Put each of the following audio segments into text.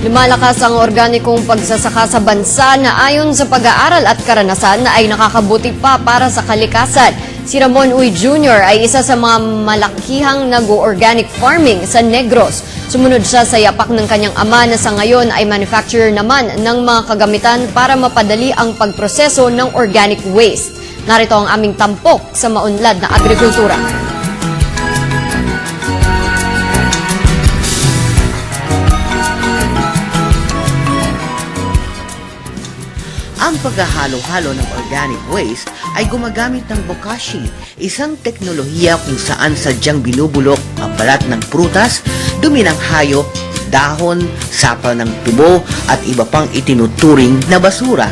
Lumalakas ang organikong pagsasaka sa bansa na ayon sa pag-aaral at karanasan na ay nakakabuti pa para sa kalikasan. Si Ramon Uy Jr. ay isa sa mga malakihang nag-organic farming sa Negros. Sumunod siya sa yapak ng kanyang ama na sa ngayon ay manufacturer naman ng mga kagamitan para mapadali ang pagproseso ng organic waste. Narito ang aming tampok sa maunlad na agrikultura. Ang paghahalo-halo ng organic waste ay gumagamit ng bokashi, isang teknolohiya kung saan sadyang binubulok ang balat ng prutas, dumi ng hayop, dahon, sapal ng tubo at iba pang itinuturing na basura.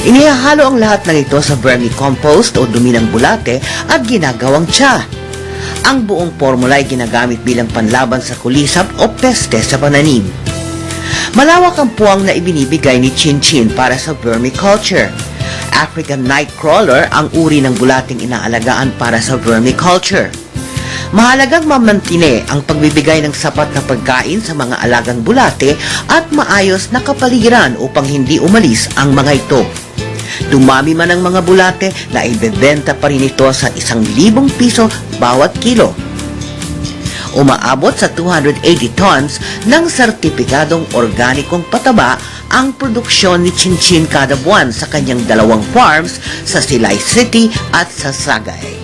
Inihahalo ang lahat ng ito sa vermicompost o dumi ng bulate at ginagawang tsa. Ang buong formula ay ginagamit bilang panlaban sa kulisap o peste sa pananim. Malawak ang puwang na ibinibigay ni Chin Chin para sa vermiculture. African nightcrawler ang uri ng bulating inaalagaan para sa vermiculture. Mahalagang mamantine ang pagbibigay ng sapat na pagkain sa mga alagang bulate at maayos na kapaligiran upang hindi umalis ang mga ito. Dumami man ang mga bulate na ibebenta pa rin ito sa 1,000 piso bawat kilo. Umaabot sa 280 tons ng sertipikadong organikong pataba ang produksyon ni Chin Chin kada buwan sa kanyang 2 farms sa Silay City at sa Sagay.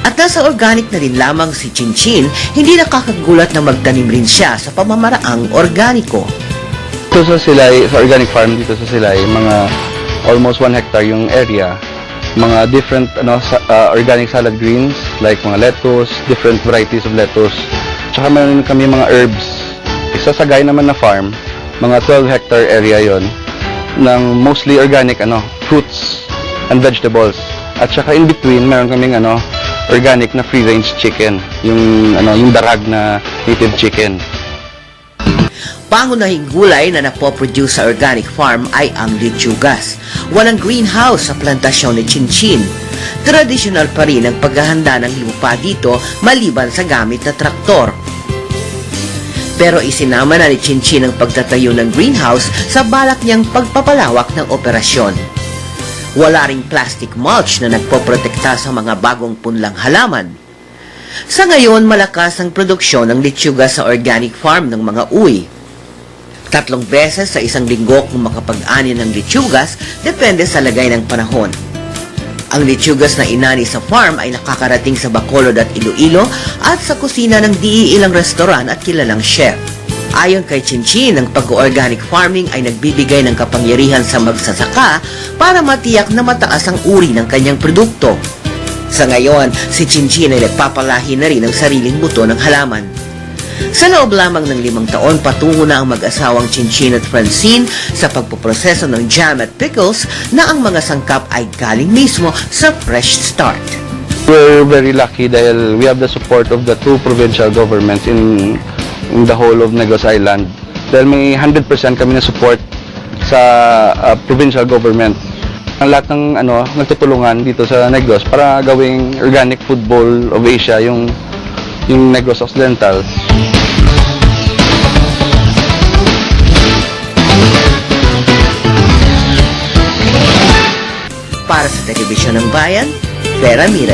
At nasa organic na rin lamang si Chin Chin, hindi nakakagulat na magtanim rin siya sa pamamaraang organiko. Dito sa Silay, sa organic farm dito sa Silay, mga almost 1 hectare yung area. Mga different organic salad greens like mga lettuce, different varieties of lettuce. Tsaka meron kami mga herbs. Isa sa Sagay naman na farm, mga 12 hectare area yon ng mostly organic fruits and vegetables. At saka in between meron kaming organic na free range chicken, yung darag na native chicken. Pangunahing gulay na napoproduce sa organic farm ay ang lechugas. Walang greenhouse sa plantasyon ni Chin Chin. Traditional pa rin ang paghahanda ng lupa dito maliban sa gamit na traktor. Pero isinama na ni Chin Chin ang pagtatayo ng greenhouse sa balak niyang pagpapalawak ng operasyon. Wala ring plastic mulch na nagpoprotekta sa mga bagong punlang halaman. Sa ngayon, malakas ang produksyon ng lechugas sa organic farm ng mga uy. 3 beses sa 1 linggo kung makapag-ani ng lechugas, depende sa lagay ng panahon. Ang lechugas na inani sa farm ay nakakarating sa Bacolod at Iloilo at sa kusina ng ilang restaurant at kilalang chef. Ayon kay Chin Chin, ang pag-organic farming ay nagbibigay ng kapangyarihan sa magsasaka para matiyak na mataas ang uri ng kanyang produkto. Sa ngayon, si Chin Chin ay nagpapalahi na rin ang sariling buto ng halaman. Sa loob lamang ng 5 taon, patungo na ang mag-asawang Chin Chin at Francine sa pagpoproseso ng jam at pickles na ang mga sangkap ay galing mismo sa Fresh Start. We're very lucky dahil we have the support of the 2 provincial governments in the whole of Negros Island. Dahil may 100% kami na support sa provincial government. Ang lahat ng nagtutulungan dito sa Negros para gawing organic food bowl of Asia yung Negros Occidental. Para sa Telebisyon ng Bayan, Vera Mira.